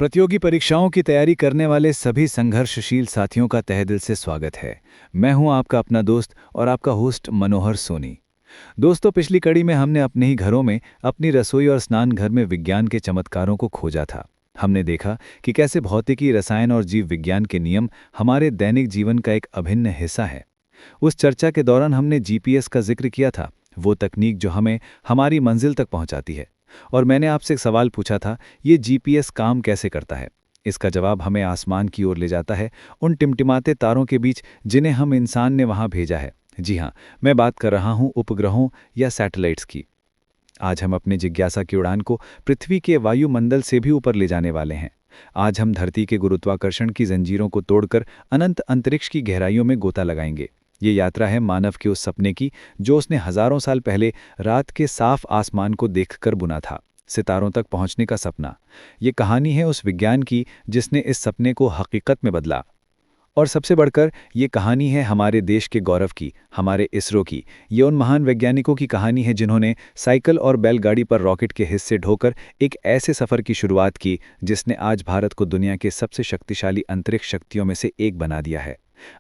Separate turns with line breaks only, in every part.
प्रतियोगी परीक्षाओं की तैयारी करने वाले सभी संघर्षशील साथियों का तहे दिल से स्वागत है। मैं हूं आपका अपना दोस्त और आपका होस्ट मनोहर सोनी। दोस्तों, पिछली कड़ी में हमने अपने ही घरों में अपनी रसोई और स्नान घर में विज्ञान के चमत्कारों को खोजा था। हमने देखा कि कैसे भौतिकी, रसायन और जीव विज्ञान के नियम हमारे दैनिक जीवन का एक अभिन्न हिस्सा है। उस चर्चा के दौरान हमने जीपीएस का जिक्र किया था, वो तकनीक जो हमें हमारी मंजिल तक पहुंचाती है। और मैंने आपसे एक सवाल पूछा था, ये जीपीएस काम कैसे करता है। इसका जवाब हमें आसमान की ओर ले जाता है, उन टिमटिमाते तारों के बीच जिन्हें हम इंसान ने वहां भेजा है। जी हाँ, मैं बात कर रहा हूं उपग्रहों या सैटेलाइट्स की। आज हम अपनी जिज्ञासा की उड़ान को पृथ्वी के वायुमंडल से भी ऊपर ले जाने वाले हैं। आज हम धरती के गुरुत्वाकर्षण की जंजीरों को तोड़कर अनंत अंतरिक्ष की गहराइयों में गोता लगाएंगे। ये यात्रा है मानव के उस सपने की जो उसने हजारों साल पहले रात के साफ आसमान को देखकर बुना था, सितारों तक पहुंचने का सपना। ये कहानी है उस विज्ञान की जिसने इस सपने को हकीकत में बदला। और सबसे बढ़कर ये कहानी है हमारे देश के गौरव की, हमारे इसरो की। ये उन महान वैज्ञानिकों की कहानी है जिन्होंने साइकिल और बैलगाड़ी पर रॉकेट के हिस्से ढोकर एक ऐसे सफ़र की शुरुआत की जिसने आज भारत को दुनिया के सबसे शक्तिशाली अंतरिक्ष शक्तियों में से एक बना दिया है।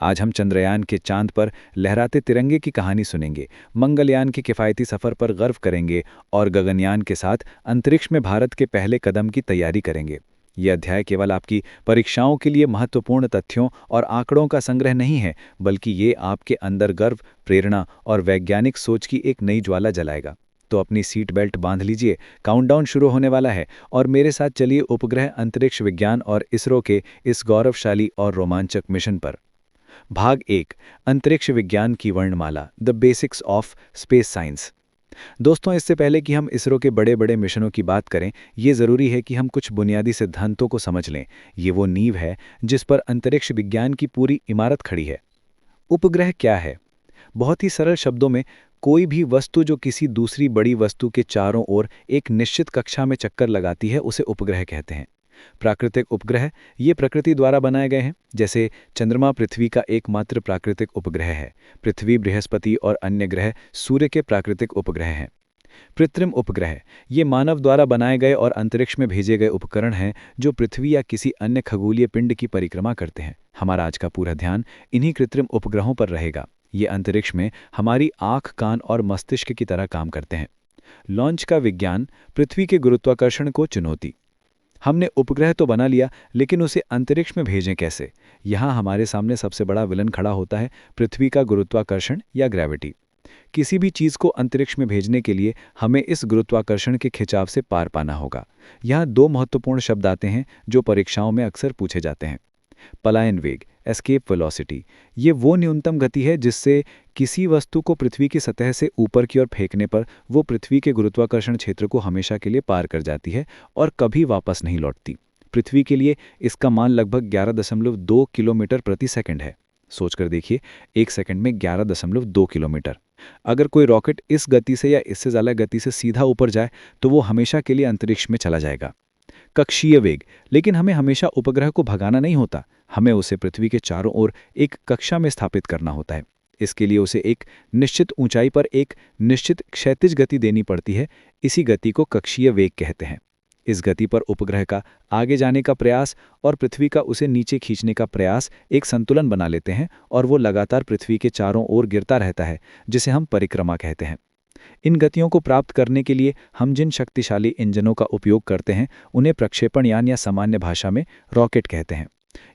आज हम चंद्रयान के चांद पर लहराते तिरंगे की कहानी सुनेंगे, मंगलयान के किफ़ायती सफ़र पर गर्व करेंगे और गगनयान के साथ अंतरिक्ष में भारत के पहले कदम की तैयारी करेंगे। यह अध्याय केवल आपकी परीक्षाओं के लिए महत्वपूर्ण तथ्यों और आंकड़ों का संग्रह नहीं है, बल्कि ये आपके अंदर गर्व, प्रेरणा और वैज्ञानिक सोच की एक नई ज्वाला जलाएगा। तो अपनी सीट बेल्ट बांध लीजिए, काउंटडाउन शुरू होने वाला है और मेरे साथ चलिए उपग्रह, अंतरिक्ष विज्ञान और इसरो के इस गौरवशाली और रोमांचक मिशन पर। भाग 1, अंतरिक्ष विज्ञान की वर्णमाला, the basics of space science. दोस्तों, इससे पहले कि हम इसरो के बड़े बड़े मिशनों की बात करें, ये ज़रूरी है कि हम कुछ बुनियादी सिद्धांतों को समझ लें। ये वो नींव है जिस पर अंतरिक्ष विज्ञान की पूरी इमारत खड़ी है। उपग्रह क्या है? बहुत ही सरल शब्दों में, कोई भी वस्तु जो किसी दूसरी बड़ी वस्तु के चारों ओर एक निश्चित कक्षा में चक्कर लगाती है, उसे उपग्रह कहते हैं। प्राकृतिक उपग्रह ये प्रकृति द्वारा बनाए गए हैं, जैसे चंद्रमा पृथ्वी का एकमात्र प्राकृतिक उपग्रह है। पृथ्वी, बृहस्पति और अन्य ग्रह सूर्य के प्राकृतिक उपग्रह हैं। कृत्रिम उपग्रह ये मानव द्वारा बनाए गए और अंतरिक्ष में भेजे गए उपकरण हैं जो पृथ्वी या किसी अन्य खगोलीय पिंड की परिक्रमा करते हैं। हमारा आज का पूरा ध्यान इन्हीं कृत्रिम उपग्रहों पर रहेगा। ये अंतरिक्ष में हमारी आँख, कान और मस्तिष्क की तरह काम करते हैं। लॉन्च का विज्ञान, पृथ्वी के गुरुत्वाकर्षण को चुनौती। हमने उपग्रह तो बना लिया, लेकिन उसे अंतरिक्ष में भेजें कैसे? यहाँ हमारे सामने सबसे बड़ा विलन खड़ा होता है, पृथ्वी का गुरुत्वाकर्षण या ग्रेविटी। किसी भी चीज़ को अंतरिक्ष में भेजने के लिए हमें इस गुरुत्वाकर्षण के खिंचाव से पार पाना होगा। यहाँ दो महत्वपूर्ण शब्द आते हैं जो परीक्षाओं में अक्सर पूछे जाते हैं। पलायन वेग, एस्केप वेलोसिटी, ये वो न्यूनतम गति है जिससे किसी वस्तु को पृथ्वी की सतह से ऊपर की ओर फेंकने पर वो पृथ्वी के गुरुत्वाकर्षण क्षेत्र को हमेशा के लिए पार कर जाती है और कभी वापस नहीं लौटती। पृथ्वी के लिए इसका मान लगभग 11.2 किलोमीटर प्रति सेकंड है। सोचकर देखिए, एक सेकंड में 11.2 किलोमीटर। अगर कोई रॉकेट इस गति से या इससे ज़्यादा गति से सीधा ऊपर जाए तो वो हमेशा के लिए अंतरिक्ष में चला जाएगा। कक्षीय वेग, लेकिन हमें हमेशा उपग्रह को भगाना नहीं होता, हमें उसे पृथ्वी के चारों ओर एक कक्षा में स्थापित करना होता है। इसके लिए उसे एक निश्चित ऊंचाई पर एक निश्चित क्षैतिज गति देनी पड़ती है। इसी गति को कक्षीय वेग कहते हैं। इस गति पर उपग्रह का आगे जाने का प्रयास और पृथ्वी का उसे नीचे खींचने का प्रयास एक संतुलन बना लेते हैं और वो लगातार पृथ्वी के चारों ओर गिरता रहता है, जिसे हम परिक्रमा कहते हैं। इन गतियों को प्राप्त करने के लिए हम जिन शक्तिशाली इंजनों का उपयोग करते हैं उन्हें प्रक्षेपण यान या सामान्य भाषा में रॉकेट कहते हैं।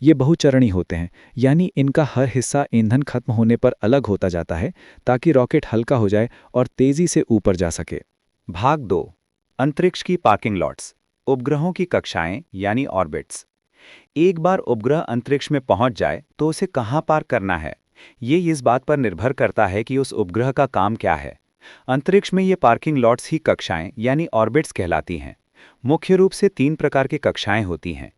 ये बहुचरणी होते हैं, यानी इनका हर हिस्सा ईंधन खत्म होने पर अलग होता जाता है ताकि रॉकेट हल्का हो जाए और तेजी से ऊपर जा सके।
भाग 2, अंतरिक्ष की पार्किंग लॉट्स, उपग्रहों की कक्षाएं यानी ऑर्बिट्स। एक बार उपग्रह अंतरिक्ष में पहुंच जाए तो उसे कहां पार्क करना है, ये इस बात पर निर्भर करता है कि उस उपग्रह का काम क्या है। अंतरिक्ष में ये पार्किंग लॉट्स ही कक्षाएं यानी ऑर्बिट्स कहलाती हैं। मुख्य रूप से 3 प्रकार की कक्षाएं होती हैं।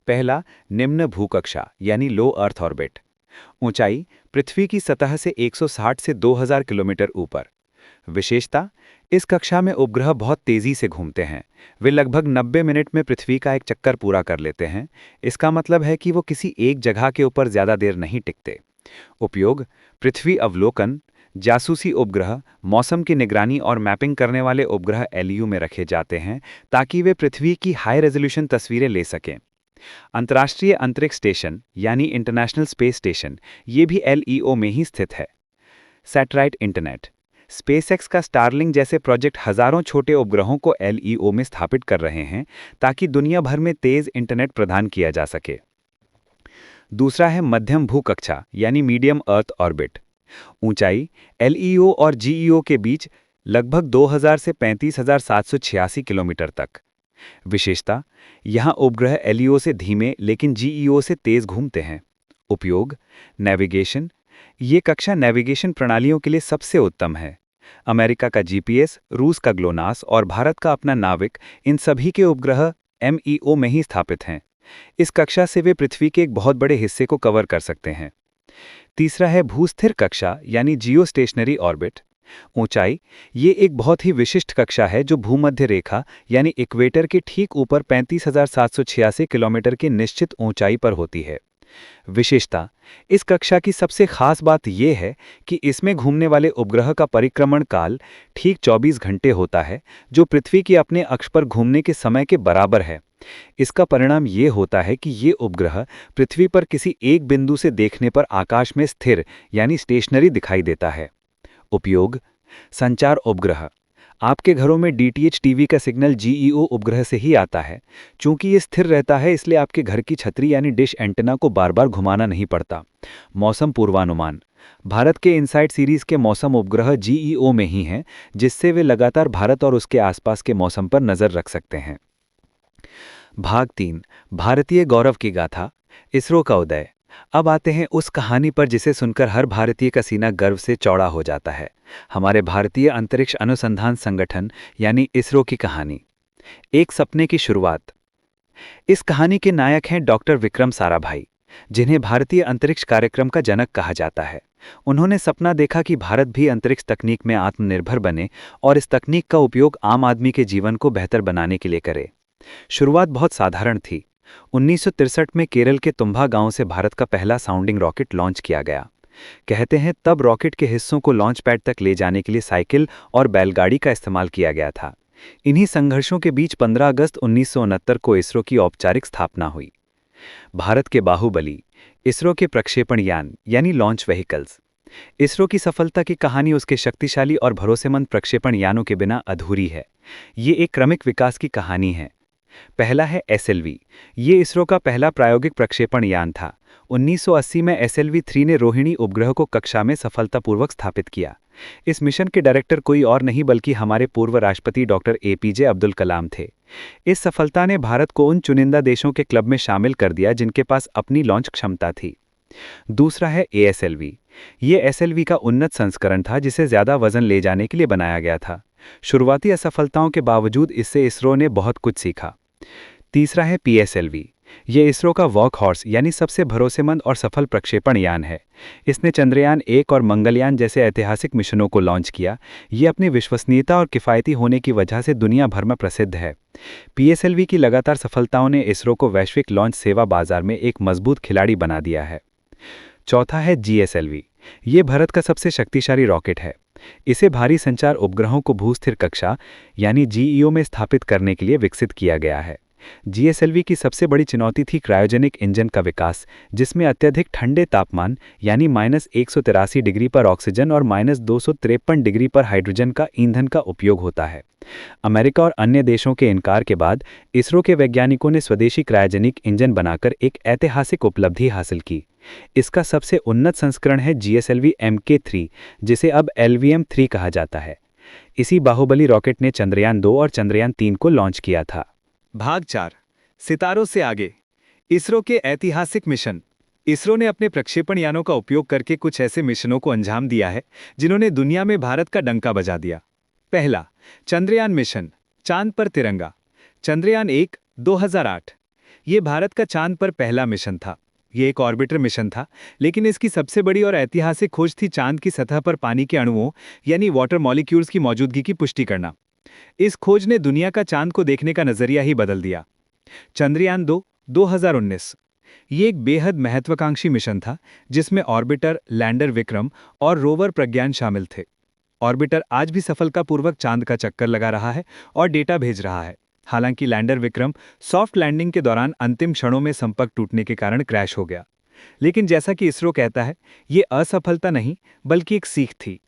पहला, निम्न भूकक्षा यानी लो अर्थ ऑर्बिट। ऊंचाई पृथ्वी की सतह से 160 से 2000 किलोमीटर ऊपर। विशेषता, इस कक्षा में उपग्रह बहुत तेजी से घूमते हैं। वे लगभग 90 मिनट में पृथ्वी का एक चक्कर पूरा कर लेते हैं। इसका मतलब है कि वो किसी एक जगह के ऊपर ज्यादा देर नहीं टिकते। उपयोग, पृथ्वी अवलोकन, जासूसी उपग्रह, मौसम की निगरानी और मैपिंग करने वाले उपग्रह एलईयू में रखे जाते हैं ताकि वे पृथ्वी की हाई रेजोल्यूशन तस्वीरें ले सकें। अंतर्राष्ट्रीय अंतरिक्ष स्टेशन यानी इंटरनेशनल स्पेस स्टेशन ये भी एलईओ में ही स्थित है। सैटेलाइट इंटरनेट, स्पेसएक्स का स्टारलिंक जैसे प्रोजेक्ट हजारों छोटे उपग्रहों को एलईओ में स्थापित कर रहे हैं ताकि दुनिया भर में तेज इंटरनेट प्रदान किया जा सके। दूसरा है मध्यम भूकक्षा यानी मीडियम अर्थ ऑर्बिट। ऊंचाई एलईओ और जीईओ के बीच लगभग 2000 से 35,786 किलोमीटर तक। विशेषता, यहां उपग्रह एलईओ से धीमे लेकिन जीईओ से तेज घूमते हैं। उपयोग, नेविगेशन, ये कक्षा नेविगेशन प्रणालियों के लिए सबसे उत्तम है। अमेरिका का जीपीएस, रूस का ग्लोनास और भारत का अपना नाविक, इन सभी के उपग्रह एमईओ में ही स्थापित हैं। इस कक्षा से वे पृथ्वी के एक बहुत बड़े हिस्से को कवर कर सकते हैं। तीसरा है भूस्थिर कक्षा यानी जियो स्टेशनरी ऑर्बिट। ऊंचाई, ये एक बहुत ही विशिष्ट कक्षा है जो भूमध्य रेखा यानी इक्वेटर के ठीक ऊपर 35,786 किलोमीटर की निश्चित ऊंचाई पर होती है। विशेषता, इस कक्षा की सबसे खास बात यह है कि इसमें घूमने वाले उपग्रह का परिक्रमण काल ठीक 24 घंटे होता है, जो पृथ्वी के अपने अक्ष पर घूमने के समय के बराबर है। इसका परिणाम ये होता है कि ये उपग्रह पृथ्वी पर किसी एक बिंदु से देखने पर आकाश में स्थिर यानी स्टेशनरी दिखाई देता है। उपयोग, संचार उपग्रह, आपके घरों में डीटीएच टीवी का सिग्नल जीईओ उपग्रह से ही आता है। चूंकि ये स्थिर रहता है इसलिए आपके घर की छतरी यानी डिश एंटेना को बार बार घुमाना नहीं पड़ता। मौसम पूर्वानुमान, भारत के इनसाइट सीरीज के मौसम उपग्रह जीईओ में ही हैं, जिससे वे लगातार भारत और उसके आसपास के मौसम पर नजर रख सकते हैं। भाग 3, भारतीय गौरव की गाथा, इसरो का उदय। अब आते हैं उस कहानी पर जिसे सुनकर हर भारतीय का सीना गर्व से चौड़ा हो जाता है, हमारे भारतीय अंतरिक्ष अनुसंधान संगठन यानी इसरो की कहानी। एक सपने की शुरुआत। इस कहानी के नायक हैं डॉक्टर विक्रम साराभाई, जिन्हें भारतीय अंतरिक्ष कार्यक्रम का जनक कहा जाता है। उन्होंने सपना देखा कि भारत भी अंतरिक्ष तकनीक में आत्मनिर्भर बने और इस तकनीक का उपयोग आम आदमी के जीवन को बेहतर बनाने के लिए करे। शुरुआत बहुत साधारण थी। 1963 में केरल के तुम्बा गांव से भारत का पहला साउंडिंग रॉकेट लॉन्च किया गया। कहते हैं तब रॉकेट के हिस्सों को लॉन्च पैड तक ले जाने के लिए साइकिल और बैलगाड़ी का इस्तेमाल किया गया था। इन्हीं संघर्षों के बीच 15 अगस्त 1969 को इसरो की औपचारिक स्थापना हुई। भारत के बाहुबली, इसरो के प्रक्षेपण यान यानी लॉन्च व्हीकल्स। इसरो की सफलता की कहानी उसके शक्तिशाली और भरोसेमंद प्रक्षेपण यानों के बिना अधूरी है। ये एक क्रमिक विकास की कहानी है। पहला है एसएलवी, ये इसरो का पहला प्रायोगिक प्रक्षेपण यान था। 1980 में SLV-3 ने रोहिणी उपग्रह को कक्षा में सफलतापूर्वक स्थापित किया। इस मिशन के डायरेक्टर कोई और नहीं बल्कि हमारे पूर्व राष्ट्रपति डॉक्टर APJ अब्दुल कलाम थे। इस सफलता ने भारत को उन चुनिंदा देशों के क्लब में शामिल कर दिया जिनके पास अपनी लॉन्च क्षमता थी। दूसरा है ASLV, ये SLV का उन्नत संस्करण था जिसे ज़्यादा वजन ले जाने के लिए बनाया गया था। शुरुआती असफलताओं के बावजूद इससे इसरो ने बहुत कुछ सीखा। तीसरा है PSLV, ये इसरो का वर्क हॉर्स यानी सबसे भरोसेमंद और सफल प्रक्षेपण यान है। इसने चंद्रयान 1 और मंगलयान जैसे ऐतिहासिक मिशनों को लॉन्च किया। ये अपनी विश्वसनीयता और किफ़ायती होने की वजह से दुनिया भर में प्रसिद्ध है। PSLV की लगातार सफलताओं ने इसरो को वैश्विक लॉन्च सेवा बाजार में एक मजबूत खिलाड़ी बना दिया है। चौथा है GSLV, ये भारत का सबसे शक्तिशाली रॉकेट है। इसे भारी संचार उपग्रहों को भूस्थिर कक्षा यानी GEO में स्थापित करने के लिए विकसित किया गया है। GSLV की सबसे बड़ी चुनौती थी क्रायोजेनिक इंजन का विकास, जिसमें अत्यधिक ठंडे तापमान यानी -183 डिग्री पर ऑक्सीजन और -253 डिग्री पर हाइड्रोजन का ईंधन का उपयोग होता है। अमेरिका और अन्य देशों के इनकार के बाद इसरो के वैज्ञानिकों ने स्वदेशी क्रायोजेनिक इंजन बनाकर एक ऐतिहासिक उपलब्धि हासिल की। इसका सबसे उन्नत संस्करण है GSLV Mk3, जिसे अब LVM-3 कहा जाता है। इसी बाहुबली रॉकेट ने चंद्रयान 2 और चंद्रयान 3 को लॉन्च किया था।
भाग 4, सितारों से आगे, इसरो के ऐतिहासिक मिशन। इसरो ने अपने प्रक्षेपण यानों का उपयोग करके कुछ ऐसे मिशनों को अंजाम दिया है जिन्होंने दुनिया में भारत का डंका बजा दिया। पहला, चंद्रयान मिशन, चांद पर तिरंगा। चंद्रयान 1 2008, ये भारत का चांद पर पहला मिशन था। ये एक ऑर्बिटर मिशन था, लेकिन इसकी सबसे बड़ी और ऐतिहासिक खोज थी चांद की सतह पर पानी के अणुओं यानी वाटर मॉलिक्यूल्स की मौजूदगी की पुष्टि करना। इस खोज ने दुनिया का चांद को देखने का नजरिया ही बदल दिया। चंद्रयान 2 2019, ये एक बेहद महत्वाकांक्षी मिशन था जिसमें ऑर्बिटर, लैंडर विक्रम और रोवर प्रज्ञान शामिल थे। ऑर्बिटर आज भी सफलतापूर्वक चांद का चक्कर लगा रहा है और डेटा भेज रहा है।
हालांकि लैंडर विक्रम सॉफ्ट लैंडिंग के दौरान अंतिम क्षणों में संपर्क टूटने के कारण क्रैश हो गया। लेकिन जैसा कि इसरो कहता है, ये असफलता नहीं बल्कि एक सीख थी।